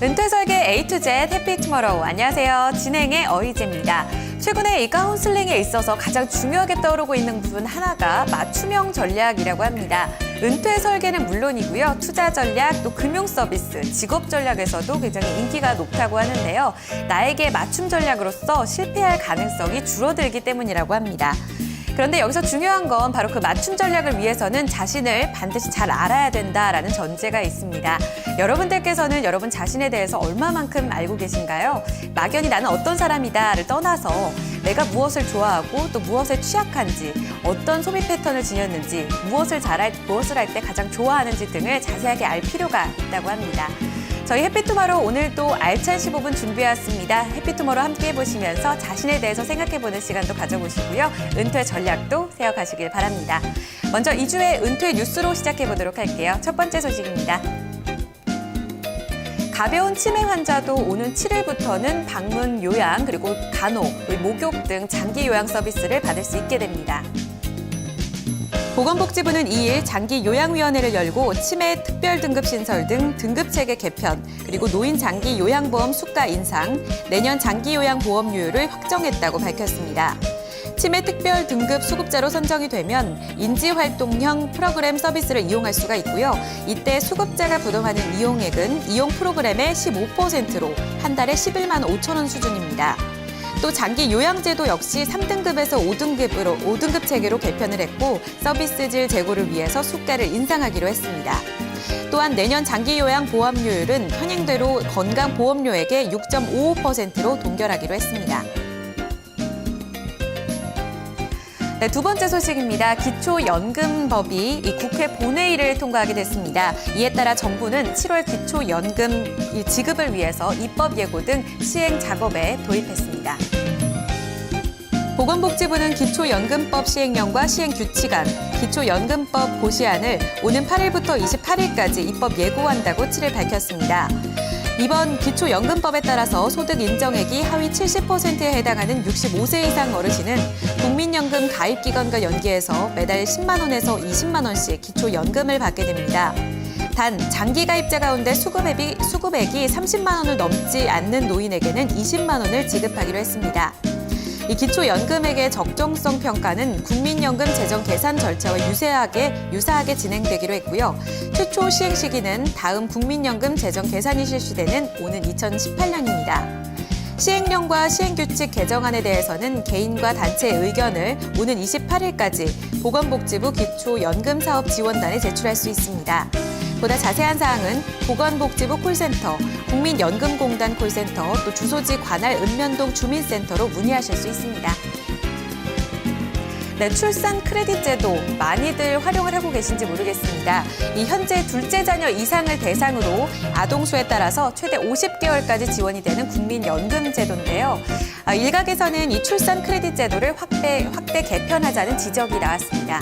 은퇴 설계 A to Z 해피투모로우. 안녕하세요. 진행의 어희재입니다. 최근에 이 카운슬링에 있어서 가장 중요하게 떠오르고 있는 부분 하나가 맞춤형 전략이라고 합니다. 은퇴 설계는 물론이고요. 투자 전략, 또 금융 서비스, 직업 전략에서도 굉장히 인기가 높다고 하는데요. 나에게 맞춤 전략으로서 실패할 가능성이 줄어들기 때문이라고 합니다. 그런데 여기서 중요한 건 바로 그 맞춤 전략을 위해서는 자신을 반드시 잘 알아야 된다라는 전제가 있습니다. 여러분들께서는 여러분 자신에 대해서 얼마만큼 알고 계신가요? 막연히 나는 어떤 사람이다를 떠나서 내가 무엇을 좋아하고 또 무엇에 취약한지, 어떤 소비 패턴을 지녔는지, 무엇을 할 때 가장 좋아하는지 등을 자세하게 알 필요가 있다고 합니다. 저희 해피투모로우 오늘도 알찬 15분 준비해왔습니다. 해피투모로우 함께 해보시면서 자신에 대해서 생각해보는 시간도 가져보시고요. 은퇴 전략도 세워가시길 바랍니다. 먼저 2주의 은퇴 뉴스로 시작해보도록 할게요. 첫 번째 소식입니다. 가벼운 치매 환자도 오는 7일부터는 방문 요양, 그리고 간호, 목욕 등 장기 요양 서비스를 받을 수 있게 됩니다. 보건복지부는 2일 장기요양위원회를 열고 치매 특별등급 신설 등 등급체계 개편, 그리고 노인 장기 요양보험 수가 인상, 내년 장기요양보험료를 확정했다고 밝혔습니다. 치매 특별등급 수급자로 선정이 되면 인지활동형 프로그램 서비스를 이용할 수가 있고요. 이때 수급자가 부담하는 이용액은 이용 프로그램의 15%로 한 달에 11만 5천 원 수준입니다. 또 장기 요양제도 역시 3등급에서 5등급 체계로 개편을 했고 서비스질 제고를 위해서 수가를 인상하기로 했습니다. 또한 내년 장기 요양 보험료율은 현행대로 건강보험료액의 6.55%로 동결하기로 했습니다. 네, 두 번째 소식입니다. 기초연금법이 국회 본회의를 통과하게 됐습니다. 이에 따라 정부는 7월 기초연금 지급을 위해서 입법 예고 등 시행 작업에 돌입했습니다. 보건복지부는 기초연금법 시행령과 시행규칙안, 기초연금법 고시안을 오는 8일부터 28일까지 입법 예고한다고 7일 밝혔습니다. 이번 기초연금법에 따라서 소득 인정액이 하위 70%에 해당하는 65세 이상 어르신은 국민연금 가입기간과 연계해서 매달 10만 원에서 20만 원씩 기초연금을 받게 됩니다. 단 장기 가입자 가운데 수급액이 30만 원을 넘지 않는 노인에게는 20만 원을 지급하기로 했습니다. 이 기초연금액의 적정성 평가는 국민연금 재정 계산 절차와 유사하게 진행되기로 했고요. 최초 시행 시기는 다음 국민연금 재정 계산이 실시되는 오는 2018년입니다. 시행령과 시행규칙 개정안에 대해서는 개인과 단체의 의견을 오는 28일까지 보건복지부 기초연금사업지원단에 제출할 수 있습니다. 보다 자세한 사항은 보건복지부 콜센터, 국민연금공단 콜센터, 또 주소지 관할 읍면동 주민센터로 문의하실 수 있습니다. 네, 출산 크레딧 제도 많이들 활용을 하고 계신지 모르겠습니다. 이 현재 둘째 자녀 이상을 대상으로 아동수에 따라서 최대 50개월까지 지원이 되는 국민연금 제도인데요. 일각에서는 이 출산 크레딧 제도를 확대 개편하자는 지적이 나왔습니다.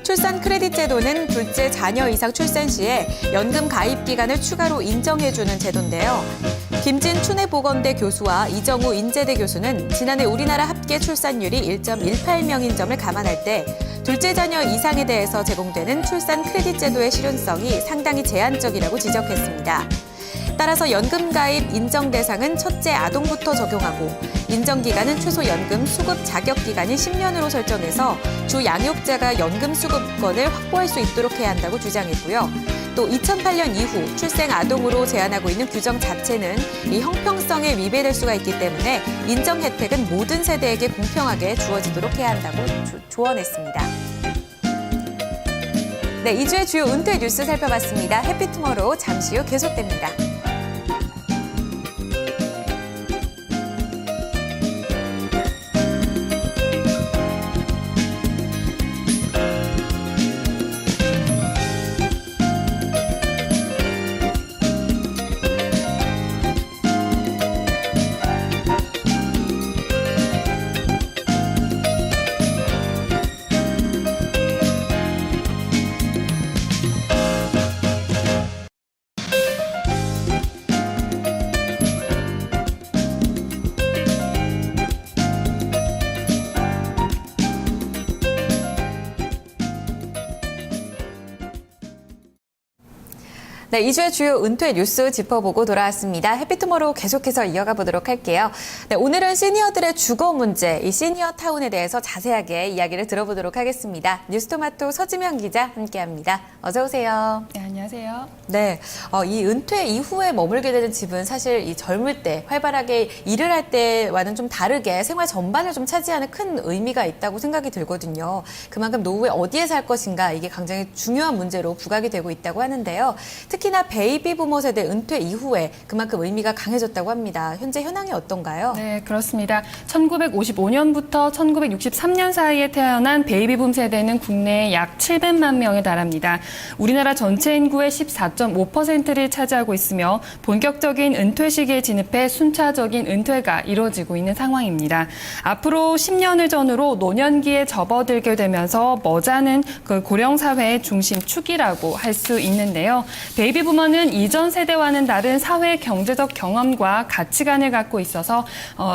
출산 크레딧 제도는 둘째 자녀 이상 출산 시에 연금 가입 기간을 추가로 인정해주는 제도인데요. 김진 춘해보건대 교수와 이정우 인제대 교수는 지난해 우리나라 합계 출산율이 1.18명인 점을 감안할 때 둘째 자녀 이상에 대해서 제공되는 출산 크레딧 제도의 실효성이 상당히 제한적이라고 지적했습니다. 따라서 연금 가입 인정 대상은 첫째 아동부터 적용하고 인정 기간은 최소 연금 수급 자격 기간인 10년으로 설정해서 주 양육자가 연금 수급권을 확보할 수 있도록 해야 한다고 주장했고요. 또 2008년 이후 출생 아동으로 제한하고 있는 규정 자체는 이 형평성에 위배될 수가 있기 때문에 인정 혜택은 모든 세대에게 공평하게 주어지도록 해야 한다고 조언했습니다. 네, 2주의 주요 은퇴 뉴스 살펴봤습니다. 해피투모로우 잠시 후 계속됩니다. 네, 2주의 주요 은퇴 뉴스 짚어보고 돌아왔습니다. 해피투모로우 계속해서 이어가 보도록 할게요. 네, 오늘은 시니어들의 주거 문제, 이 시니어 타운에 대해서 자세하게 이야기를 들어보도록 하겠습니다. 뉴스토마토 서지명 기자 함께합니다. 어서 오세요. 네, 안녕하세요. 네, 이 은퇴 이후에 머물게 되는 집은 사실 이 젊을 때 활발하게 일을 할 때와는 좀 다르게 생활 전반을 좀 차지하는 큰 의미가 있다고 생각이 들거든요. 그만큼 노후에 어디에 살 것인가 이게 굉장히 중요한 문제로 부각이 되고 있다고 하는데요. 특히나 베이비 부머 세대 은퇴 이후에 그만큼 의미가 강해졌다고 합니다. 현재 현황이 어떤가요? 네, 그렇습니다. 1955년부터 1963년 사이에 태어난 베이비붐 세대는 국내에 약 700만 명에 달합니다. 우리나라 전체 인구의 14.5%를 차지하고 있으며 본격적인 은퇴 시기에 진입해 순차적인 은퇴가 이루어지고 있는 상황입니다. 앞으로 10년을 전후로 노년기에 접어들게 되면서 머자는 그 고령 사회의 중심축이라고 할 수 있는데요. 베이비부머는 이전 세대와는 다른 사회 경제적 경험과 가치관을 갖고 있어서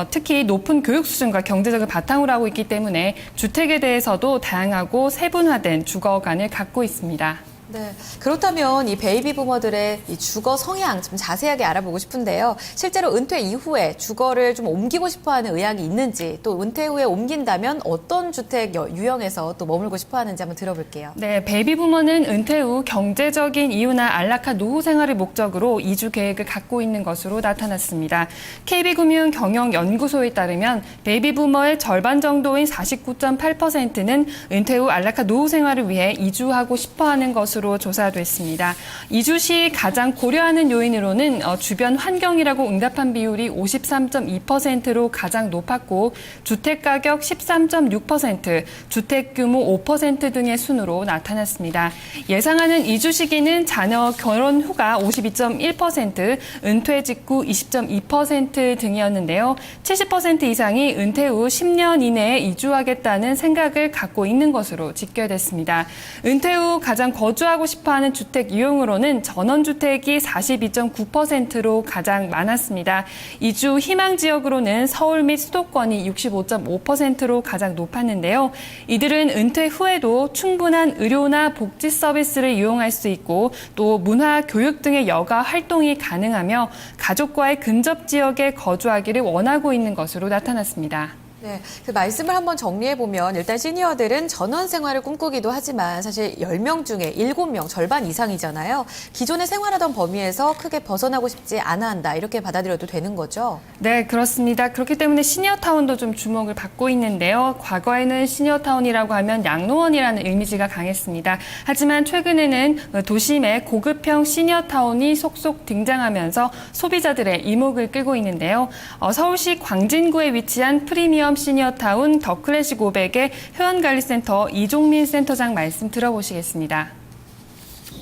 특히 높은 교육 수준과 경제적을 바탕으로 하고 있기 때문에 주택에 대해서도 다양하고 세분화된 주거관을 갖고 있습니다. 네, 그렇다면 이 베이비 부머들의 이 주거 성향 좀 자세하게 알아보고 싶은데요. 실제로 은퇴 이후에 주거를 좀 옮기고 싶어하는 의향이 있는지, 또 은퇴 후에 옮긴다면 어떤 주택 유형에서 또 머물고 싶어하는지 한번 들어볼게요. 네, 베이비 부머는 은퇴 후 경제적인 이유나 안락한 노후 생활을 목적으로 이주 계획을 갖고 있는 것으로 나타났습니다. KB금융 경영연구소에 따르면 베이비 부머의 절반 정도인 49.8%는 은퇴 후 안락한 노후 생활을 위해 이주하고 싶어하는 것으로 조사됐습니다. 이주 시 가장 고려하는 요인으로는 주변 환경이라고 응답한 비율이 53.2%로 가장 높았고 주택 가격 13.6%, 주택 규모 5% 등의 순으로 나타났습니다. 예상하는 이주 시기는 자녀 결혼 후가 52.1%, 은퇴 직후 20.2% 등이었는데요. 70% 이상이 은퇴 후 10년 이내에 이주하겠다는 생각을 갖고 있는 것으로 집계됐습니다. 은퇴 후 가장 거주하고 싶어하는 주택 유형으로는 전원주택이 42.9%로 가장 많았습니다. 이주 희망 지역으로는 서울 및 수도권이 65.5%로 가장 높았는데요. 이들은 은퇴 후에도 충분한 의료나 복지 서비스를 이용할 수 있고 또 문화, 교육 등의 여가 활동이 가능하며 가족과의 근접 지역에 거주하기를 원하고 있는 것으로 나타났습니다. 네, 그 말씀을 한번 정리해보면 일단 시니어들은 전원 생활을 꿈꾸기도 하지만 사실 10명 중에 7명, 절반 이상이잖아요. 기존에 생활하던 범위에서 크게 벗어나고 싶지 않아 한다. 이렇게 받아들여도 되는 거죠? 네, 그렇습니다. 그렇기 때문에 시니어타운도 좀 주목을 받고 있는데요. 과거에는 시니어타운이라고 하면 양로원이라는 이미지가 강했습니다. 하지만 최근에는 도심에 고급형 시니어타운이 속속 등장하면서 소비자들의 이목을 끌고 있는데요. 서울시 광진구에 위치한 프리미엄 시니어타운 더 클래식 500의 회원관리센터 이종민 센터장 말씀 들어보시겠습니다.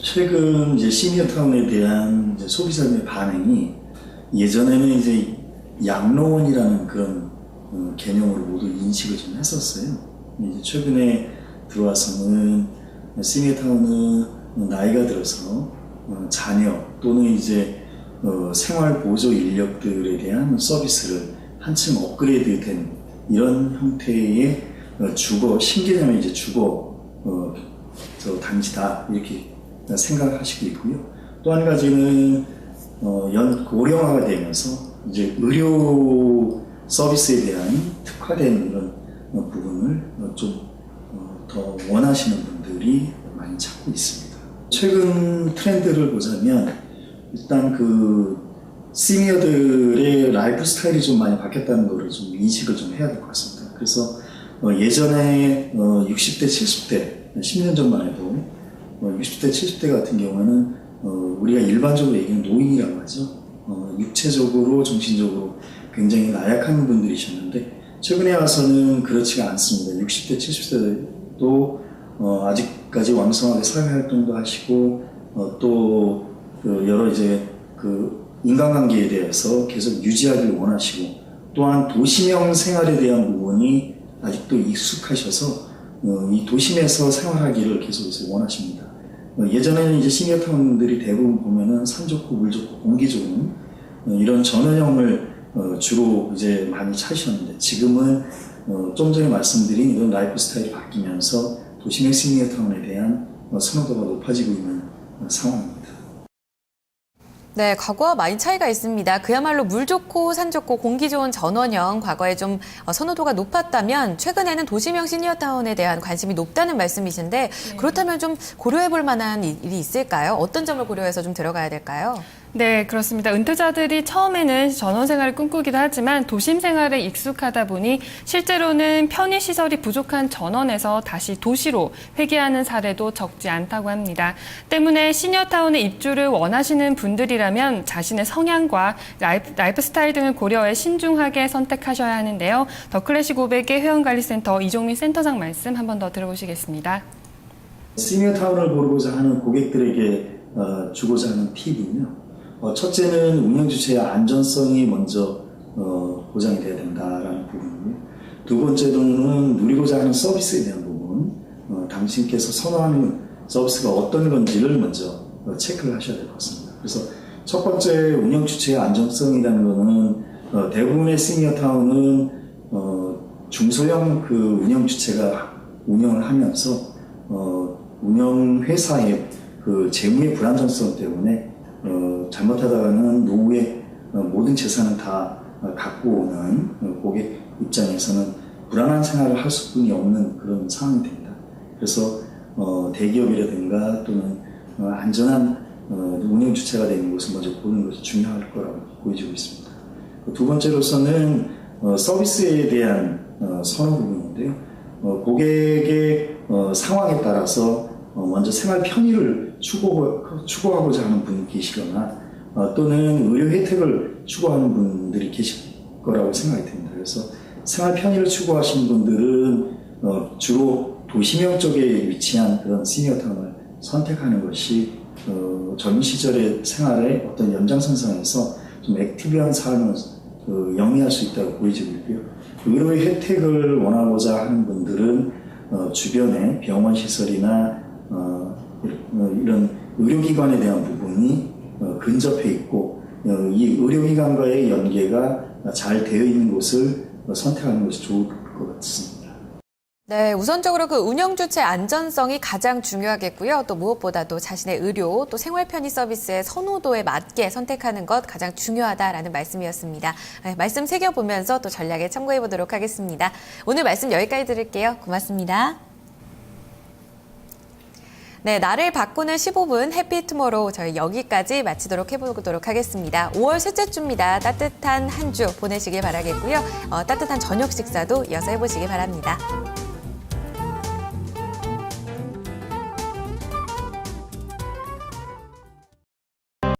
최근 이제 시니어타운에 대한 이제 소비자들의 반응이 예전에는 이제 양로원이라는 그런 개념으로 모두 인식을 좀 했었어요. 이제 최근에 들어와서는 시니어타운은 나이가 들어서 자녀 또는 이제 생활 보조 인력들에 대한 서비스를 한층 업그레이드된 이런 형태의 주거, 신개념의 이제 주거 단지다 이렇게 생각하시고 있고요. 또 한 가지는 고령화가 되면서 이제 의료 서비스에 대한 특화된 이런 부분을 좀 더 원하시는 분들이 많이 찾고 있습니다. 최근 트렌드를 보자면 일단 그 시니어들의 라이프 스타일이 좀 많이 바뀌었다는 거를 좀 인식을 좀 해야 될 것 같습니다. 그래서 예전에 60대, 70대, 10년 전만 해도 60대, 70대 같은 경우에는 우리가 일반적으로 얘기하는 노인이라고 하죠. 육체적으로, 정신적으로 굉장히 나약한 분들이셨는데 최근에 와서는 그렇지가 않습니다. 60대, 70대도 아직까지 왕성하게 사회활동도 하시고 또 여러 이제 그 인간관계에 대해서 계속 유지하길 원하시고 또한 도시명 생활에 대한 부분이 아직도 익숙하셔서 이 도심에서 생활하기를 계속 원하십니다. 예전에는 이제 시니어타운들이 대부분 보면은 산 좋고 물 좋고 공기 좋은 이런 전원형을 주로 이제 많이 찾으셨는데 지금은 좀 전에 말씀드린 이런 라이프 스타일이 바뀌면서 도심의 시니어타운에 대한 선호도가 높아지고 있는 상황입니다. 네, 과거와 많이 차이가 있습니다. 그야말로 물 좋고 산 좋고 공기 좋은 전원형 과거에 좀 선호도가 높았다면 최근에는 도시명 시니어타운에 대한 관심이 높다는 말씀이신데 그렇다면 좀 고려해 볼 만한 일이 있을까요? 어떤 점을 고려해서 좀 들어가야 될까요? 네, 그렇습니다. 은퇴자들이 처음에는 전원 생활을 꿈꾸기도 하지만 도심 생활에 익숙하다 보니 실제로는 편의시설이 부족한 전원에서 다시 도시로 회귀하는 사례도 적지 않다고 합니다. 때문에 시니어타운에 입주를 원하시는 분들이라면 자신의 성향과 라이프 스타일 등을 고려해 신중하게 선택하셔야 하는데요. 더 클래식 500의 회원관리센터 이종민 센터장 말씀 한 번 더 들어보시겠습니다. 시니어타운을 고르고자 하는 고객들에게 주고자 하는 팁은요. 첫째는 운영 주체의 안전성이 먼저 보장이 돼야 된다라는 부분이고요. 두 번째로는 누리고자 하는 서비스에 대한 부분, 당신께서 선호하는 서비스가 어떤 건지를 먼저 체크를 하셔야 될 것 같습니다. 그래서 첫 번째 운영 주체의 안전성이라는 것은 대부분의 시니어타운은 중소형 그 운영 주체가 운영을 하면서 운영 회사의 그 재무의 불안정성 때문에 잘못하다가는 노후에 모든 재산을 다 갖고 오는 고객 입장에서는 불안한 생활을 할 수뿐이 없는 그런 상황이 됩니다. 그래서 대기업이라든가 또는 안전한 운영 주체가 되는 곳을 먼저 보는 것이 중요할 거라고 보여지고 있습니다. 두 번째로서는 서비스에 대한 선호 부분인데요. 고객의 상황에 따라서 먼저 생활 편의를 추구하고자 하는 분이 계시거나 또는 의료 혜택을 추구하는 분들이 계실 거라고 생각이 됩니다. 그래서 생활 편의를 추구하시는 분들은 주로 도시명 쪽에 위치한 그런 시니어타운을 선택하는 것이 젊은 시절의 생활의 어떤 연장선상에서 좀 액티브한 삶을 영위할 수 있다고 보여지고 있고요. 의료 혜택을 원하고자 하는 분들은 주변에 병원 시설이나 이런 의료기관에 대한 부분이 근접해 있고 이 의료기관과의 연계가 잘 되어 있는 곳을 선택하는 것이 좋을 것 같습니다. 네, 우선적으로 그 운영 주체 안전성이 가장 중요하겠고요. 또 무엇보다도 자신의 의료, 또 생활 편의 서비스의 선호도에 맞게 선택하는 것 가장 중요하다라는 말씀이었습니다. 네, 말씀 새겨보면서 또 전략에 참고해 보도록 하겠습니다. 오늘 말씀 여기까지 들을게요. 고맙습니다. 네, 나를 바꾸는 15분 해피투모로우 저희 여기까지 마치도록 해보도록 하겠습니다. 5월 셋째 주입니다. 따뜻한 한 주 보내시길 바라겠고요. 따뜻한 저녁 식사도 이어서 해보시기 바랍니다.